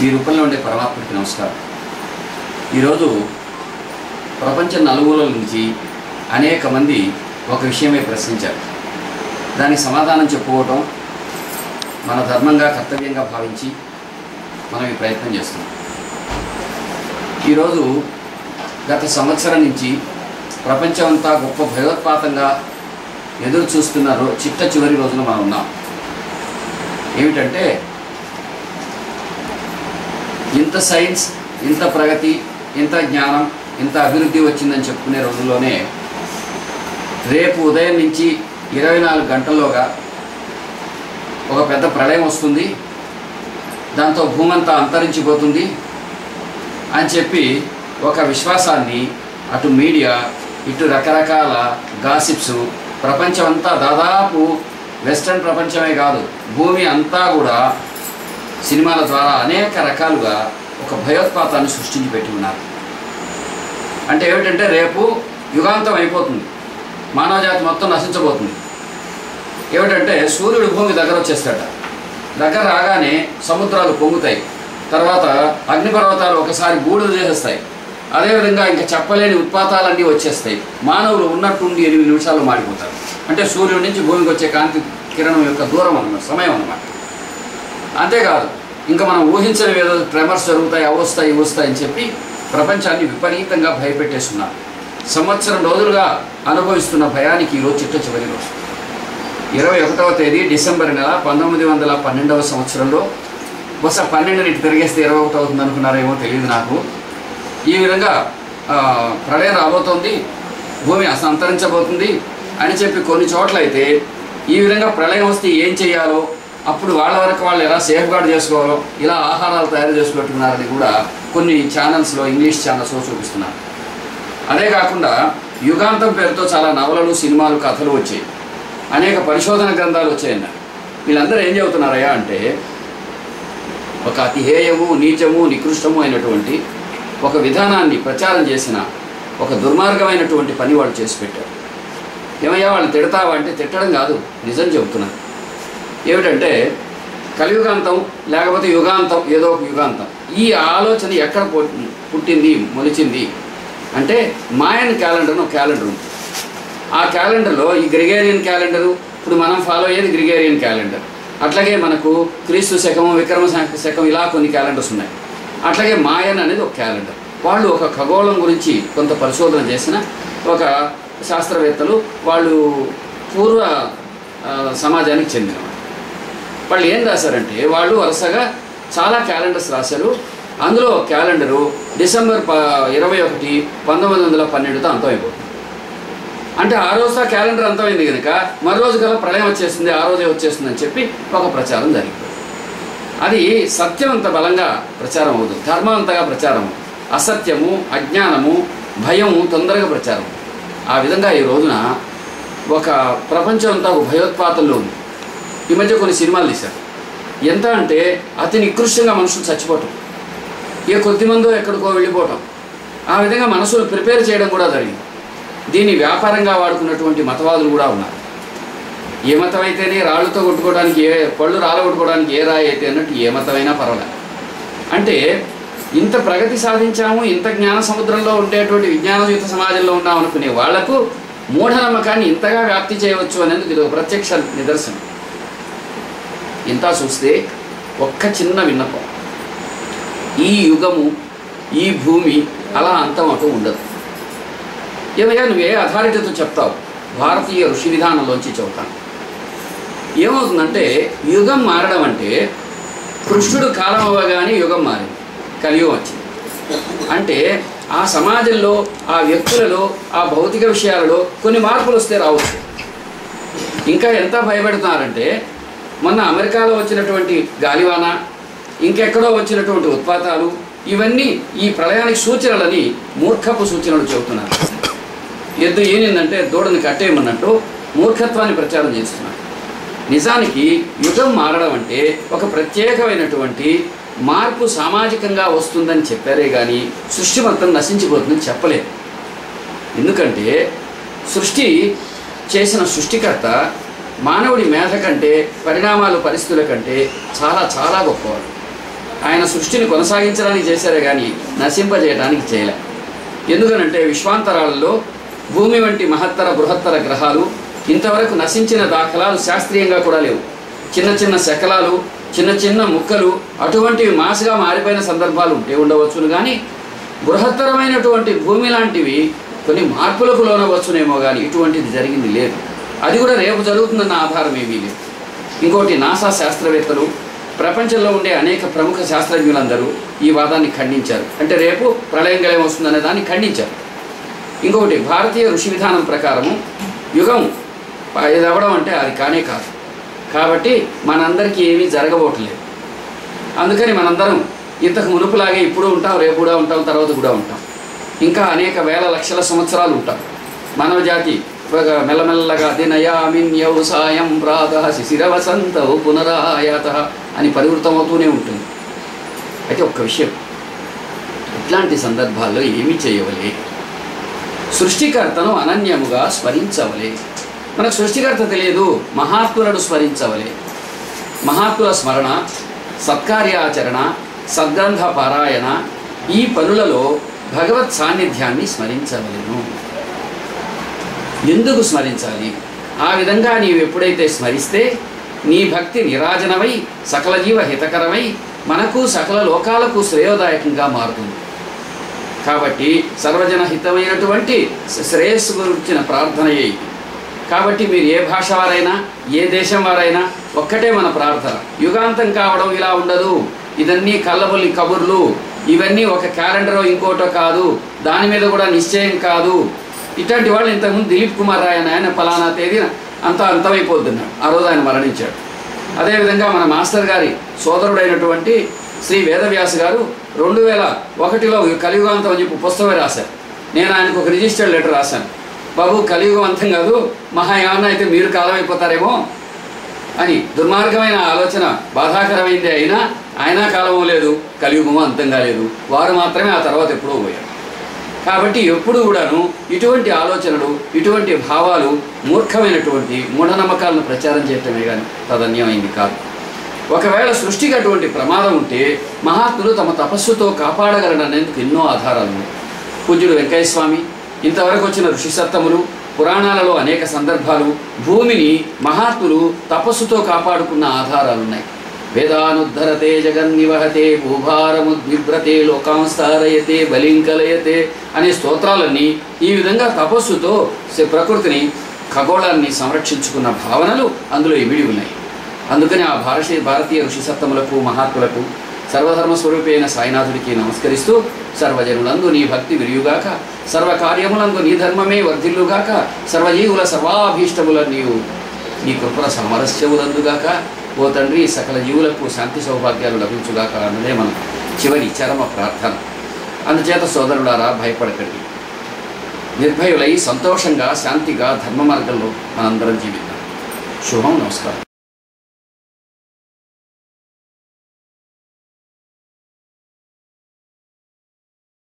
ఈ రూపంలో ఉండే పరమాత్మకి నమస్కారం. ఈరోజు ప్రపంచ నలుమూలల నుంచి అనేక మంది ఒక విషయమే ప్రశ్నించారు. దానికి సమాధానం చెప్పుకోవటం మన ధర్మంగా కర్తవ్యంగా భావించి మనం ఈ ప్రయత్నం చేస్తున్నాం. ఈరోజు గత సంవత్సరం నుంచి ప్రపంచమంతా గొప్ప భయోత్పాతంగా ఎదురు చూస్తున్న చిట్ట చివరి రోజున మనం ఉన్నాం. ఏమిటంటే ఇంత సైన్స్, ఇంత ప్రగతి, ఇంత జ్ఞానం, ఇంత అభివృద్ధి వచ్చిందని చెప్పుకునే రోజుల్లోనే రేపు ఉదయం నుంచి 24 గంటల్లోగా ఒక పెద్ద ప్రళయం వస్తుంది, దాంతో భూమంతా అంతరించిపోతుంది అని చెప్పి ఒక విశ్వాసాన్ని అటు మీడియా ఇటు రకరకాల గాసిప్స్ ప్రపంచమంతా, దాదాపు వెస్ట్రన్ ప్రపంచమే కాదు భూమి అంతా కూడా సినిమాల ద్వారా అనేక రకాలుగా ఒక భయోత్పాతాన్ని సృష్టించి పెట్టి ఉన్నారు. అంటే ఏమిటంటే రేపు యుగాంతం అయిపోతుంది, మానవజాతి మొత్తం నశించబోతుంది. ఏమిటంటే సూర్యుడు భూమి దగ్గర వచ్చేస్తాడ, దగ్గర రాగానే సముద్రాలు పొంగుతాయి, తర్వాత అగ్నిపర్వతాలు ఒకసారి బూడిద చేసేస్తాయి, అదేవిధంగా ఇంకా చెప్పలేని ఉత్పాతాలన్నీ వచ్చేస్తాయి. మానవులు ఉన్నట్టుండి 8 నిమిషాల్లో మాడిపోతారు. అంటే సూర్యుడి నుంచి భూమికి వచ్చే కాంతి కిరణం యొక్క దూరం అన్నమాట, సమయం అన్నమాట. అంతేకాదు ఇంకా మనం ఊహించని ఏదో ట్రెమర్స్ జరుగుతాయి, అవి వస్తాయి ఇవి వస్తాయి అని చెప్పి ప్రపంచాన్ని విపరీతంగా భయపెట్టేస్తున్నారు. సంవత్సరం రోజులుగా అనుభవిస్తున్న భయానికి ఈరోజు చిట్ట చివరి రోజు 21వ తేదీ డిసెంబర్ నెల 1912వ సంవత్సరంలో. బహుశా 12 తిరిగేస్తే 21 అవుతుంది అనుకున్నారేమో తెలియదు నాకు. ఈ విధంగా ప్రళయం రాబోతోంది, భూమి అంతరించబోతుంది అని చెప్పి కొన్ని చోట్లయితే ఈ విధంగా ప్రళయం వస్తే ఏం చేయాలో, అప్పుడు వాళ్ళ వరకు వాళ్ళు ఎలా సేఫ్ గార్డ్ చేసుకోవాలో, ఇలా ఆహారాలు తయారు చేసుకుంటున్నారని కూడా కొన్ని ఛానల్స్లో, ఇంగ్లీష్ ఛానల్స్లో చూపిస్తున్నారు. అదే కాకుండా యుగాంతం పేరుతో చాలా నవలలు, సినిమాలు, కథలు వచ్చాయి, అనేక పరిశోధన గ్రంథాలు వచ్చాయన్నారు. వీళ్ళందరూ ఏం చెబుతున్నారయ్యా అంటే ఒక అతిహేయము, నీచము, నికృష్టము అయినటువంటి ఒక విధానాన్ని ప్రచారం చేసిన ఒక దుర్మార్గమైనటువంటి పని వాళ్ళు చేసి పెట్టారు. ఏమయ్యా వాళ్ళు తిడతావా అంటే తిట్టడం కాదు, నిజం చెబుతున్నారు. ఏమిటంటే కలియుగాంతం లేకపోతే యుగాంతం, ఏదో ఒక యుగాంతం. ఈ ఆలోచన ఎక్కడ పుట్టింది, మొలిచింది అంటే మాయన్ క్యాలెండర్ అని ఒక క్యాలెండర్ ఉంది. ఆ క్యాలెండర్లో ఈ గ్రిగేరియన్ క్యాలెండరు, ఇప్పుడు మనం ఫాలో అయ్యేది గ్రిగేరియన్ క్యాలెండర్, అట్లాగే మనకు క్రీస్తు శకము, విక్రమ శకం, ఇలా కొన్ని క్యాలెండర్స్ ఉన్నాయి. అట్లాగే మాయన్ అనేది ఒక క్యాలెండర్. వాళ్ళు ఒక ఖగోళం గురించి కొంత పరిశోధన చేసిన ఒక శాస్త్రవేత్తలు, వాళ్ళు పూర్వ సమాజానికి చెందినవాళ్ళు. వాళ్ళు ఏం రాశారంటే వాళ్ళు వరుసగా చాలా క్యాలెండర్స్ రాశారు. అందులో క్యాలెండరు డిసెంబర్ 21, 1912తో అంతమైపోతుంది. అంటే ఆ రోజు ఆ క్యాలెండర్ అంతమైంది కనుక మరో రోజు కల్లా ప్రళయం వచ్చేస్తుంది, ఆ రోజే వచ్చేస్తుంది అని చెప్పి ఒక ప్రచారం జరిగింది. అది సత్యం అంత బలంగా ప్రచారం అవుతుంది, ధర్మం అంతగా ప్రచారం అవుతుంది, అసత్యము, అజ్ఞానము, భయము తొందరగా ప్రచారం. ఆ విధంగా ఈ రోజున ఒక ప్రపంచం అంతా ఒక భయోత్పాతంలో ఉంది. ఈ మధ్య కొన్ని సినిమాలు తీశారు. ఎంత అంటే అతి నికృష్టంగా మనుషులు చచ్చిపోవటం, ఏ కొద్దిమందో ఎక్కడికో వెళ్ళిపోవటం, ఆ విధంగా మనసును ప్రిపేర్ చేయడం కూడా జరిగింది. దీన్ని వ్యాపారంగా వాడుకున్నటువంటి మతవాదులు కూడా ఉన్నారు. ఏ మతం అయితేనే రాళ్ళతో కొట్టుకోవడానికి, ఏ పళ్ళు రాలగొట్టుకోవడానికి ఏ రాయి అయితే అన్నట్టు ఏ మతమైనా పర్వాలేదు. అంటే ఇంత ప్రగతి సాధించాము, ఇంత జ్ఞాన సముద్రంలో ఉండేటువంటి విజ్ఞానయుత సమాజంలో ఉన్నాం అనుకునే వాళ్లకు మూఢనమ్మకాన్ని ఇంతగా వ్యాప్తి చేయవచ్చు అనేది ఇది ఒక ప్రత్యక్ష నిదర్శనం. ఇంత చూస్తే ఒక్క చిన్న విన్నపం, ఈ యుగము, ఈ భూమి అలా అంతమటూ ఉండదు. ఏమయ్యా నువ్వు ఏ అథారిటీతో చెప్తావు? భారతీయ ఋషి విధానంలోంచి చెబుతాను. ఏమవుతుందంటే యుగం మారడం అంటే కృష్ణుడు కాలం అవ్వగానే యుగం మారింది, కలియుగం వచ్చింది. అంటే ఆ సమాజంలో, ఆ వ్యక్తులలో, ఆ భౌతిక విషయాలలో కొన్ని మార్పులు వస్తే రావచ్చు. ఇంకా ఎంత భయపెడుతున్నారంటే మొన్న అమెరికాలో వచ్చినటువంటి గాలివాన, ఇంకెక్కడో వచ్చినటువంటి ఉత్పాతాలు, ఇవన్నీ ఈ ప్రళయానికి సూచనలని మూర్ఖపు సూచనలు చెబుతున్నారు. ఎద్దు ఏనిందంటే దూడని కట్టేయమన్నట్టు మూర్ఖత్వాన్ని ప్రచారం చేస్తున్నారు. నిజానికి యుగం మారడం అంటే ఒక ప్రత్యేకమైనటువంటి మార్పు సామాజికంగా వస్తుందని చెప్పారే కానీ సృష్టి మొత్తం నశించిపోతుందని చెప్పలేదు. ఎందుకంటే సృష్టి చేసిన సృష్టికర్త మానవుడి మేధ కంటే, పరిణామాలు, పరిస్థితుల కంటే చాలా చాలా గొప్పవాడు. ఆయన సృష్టిని కొనసాగించడానికి చేశారే కానీ నశింపజేయడానికి చేయలే. ఎందుకనంటే విశ్వాంతరాలలో భూమి వంటి మహత్తర బృహత్తర గ్రహాలు ఇంతవరకు నశించిన దాఖలాలు శాస్త్రీయంగా కూడా లేవు. చిన్న చిన్న శకలాలు, చిన్న చిన్న ముక్కలు అటువంటివి మాస్గా మారిపోయిన సందర్భాలు ఉంటే ఉండవచ్చును, కానీ బృహత్తరమైనటువంటి భూమి లాంటివి కొన్ని మార్పులకు లోనవచ్చునేమో కానీ ఇటువంటిది జరిగింది లేదు. అది కూడా రేపు జరుగుతుందన్న ఆధారం ఏమీ లేదు. ఇంకోటి, నాసా శాస్త్రవేత్తలు, ప్రపంచంలో ఉండే అనేక ప్రముఖ శాస్త్రజ్ఞులందరూ ఈ వాదాన్ని ఖండించారు. అంటే రేపు ప్రళయం గలయం వస్తుందనే దాన్ని ఖండించారు. ఇంకొకటి, భారతీయ ఋషి విధానం ప్రకారము యుగం ఇది అవ్వడం అంటే అది కానే కాదు. కాబట్టి మనందరికీ ఏమీ జరగబోట్లేదు. అందుకని మనందరం ఇంతకు మునుపులాగే ఇప్పుడు ఉంటాం, రేపు కూడా ఉంటాం, తర్వాత కూడా ఉంటాం. ఇంకా అనేక వేల లక్షల సంవత్సరాలు ఉంటాం. మానవ జాతి మెల్లమెల్లగా దినయామిన్యౌ సాయం ప్రాతః శిశిరవసంతౌ పునరాయాతః అని పరివృతమవుతూనే ఉంటుంది. అయితే ఒక్క విషయం, ఇట్లాంటి సందర్భాల్లో ఏమి చేయవలే? సృష్టికర్తను అనన్యముగా స్మరించవలే. మనకు సృష్టికర్త తెలియదు, మహాత్ములను స్మరించవలే. మహాత్ముల స్మరణ, సత్కార్యాచరణ, సద్గ్రంథ పారాయణ, ఈ పనులలో భగవత్ సాన్నిధ్యాన్ని స్మరించవలేను. ఎందుకు స్మరించాలి? ఆ విధంగా నీవు ఎప్పుడైతే స్మరిస్తే నీ భక్తి నిరాజనమై సకల జీవ హితకరమై మనకు సకల లోకాలకు శ్రేయోదాయకంగా మారుతుంది. కాబట్టి సర్వజన హితమైనటువంటి శ్రేయస్సు గురించిన ప్రార్థనయే ఇది. కాబట్టి మీరు ఏ భాష వారైనా, ఏ దేశం వారైనా ఒక్కటే మన ప్రార్థన. యుగాంతం కావడం ఇలా ఉండదు, ఇదన్నీ కళ్ళబొల్లి కబుర్లు, ఇవన్నీ ఒక క్యాలెండరో ఇంకోటో కాదు, దాని మీద కూడా నిశ్చయం కాదు. ఇట్లాంటి వాళ్ళు ఇంతకుముందు దిలీప్ కుమార్ రాయ్ అని ఆయన ఫలానా తేదీన అంతమైపోతున్నాడు. ఆ రోజు ఆయన మరణించాడు. అదేవిధంగా మన మాస్టర్ గారి సోదరుడైనటువంటి శ్రీ వేదవ్యాస్ గారు 2001లో కలియుగాంతం అని చెప్పి పుస్తకమే రాశారు. నేను ఆయనకు ఒక రిజిస్టర్డ్ లెటర్ రాశాను. బాబు, కలియుగం అంతం కాదు, మహా ఏమన్నా అయితే మీరు కాలం అయిపోతారేమో అని. దుర్మార్గమైన ఆలోచన, బాధాకరమైంది అయినా ఆయన కాలము లేదు, కలియుగము అంతం కాలేదు. వారు మాత్రమే ఆ తర్వాత ఎప్పుడో పోయారు. కాబట్టి ఎప్పుడు కూడాను ఇటువంటి ఆలోచనలు, ఇటువంటి భావాలు మూర్ఖమైనటువంటి మూఢనమ్మకాలను ప్రచారం చేయటమే కానీ తదన్యమైంది కాదు. ఒకవేళ సృష్టికి అటువంటి ప్రమాదం ఉంటే మహాత్ములు తమ తపస్సుతో కాపాడగలడనేందుకు ఎన్నో ఆధారాలు ఉన్నాయి. పూజ్యుడు వెంకయ్య స్వామి, ఇంతవరకు వచ్చిన ఋషి సత్తములు, పురాణాలలో అనేక సందర్భాలు భూమిని మహాత్ములు తపస్సుతో కాపాడుకున్న ఆధారాలున్నాయి. వేదానుద్ధరతే జగన్నివహతే భూభారముద్విభ్రతే లోకాంస్తారయతే బలింకలయతే అనే స్తోత్రాలన్నీ ఈ విధంగా తపస్సుతో ప్రకృతిని, ఖగోళాన్ని సంరక్షించుకున్న భావనలు అందులో ఇమిడి ఉన్నాయి. అందుకని ఆ భారతీయ ఋషి సత్తములకు, మహాత్ములకు, సర్వధర్మస్వరూపి అయిన సాయినాథుడికి నమస్కరిస్తూ, సర్వజనులందు నీ భక్తి విరియుగాక, సర్వకార్యములందు నీ ధర్మమే వర్ధిల్లుగాక, సర్వజీవుల సర్వాభీష్టముల నీవు నీ కృపల సమరస్యములందుగాక, ఓ తండ్రి సకల జీవులకు శాంతి సౌభాగ్యాలు లభించుగాక అన్నదే మన చివరి చరమ ప్రార్థన. అందుచేత సోదరులారా, భయపడకండి. నిర్భయులై సంతోషంగా, శాంతిగా ధర్మ మార్గంలో మనందరం జీవిద్దాం. శుభం. నమస్కారం.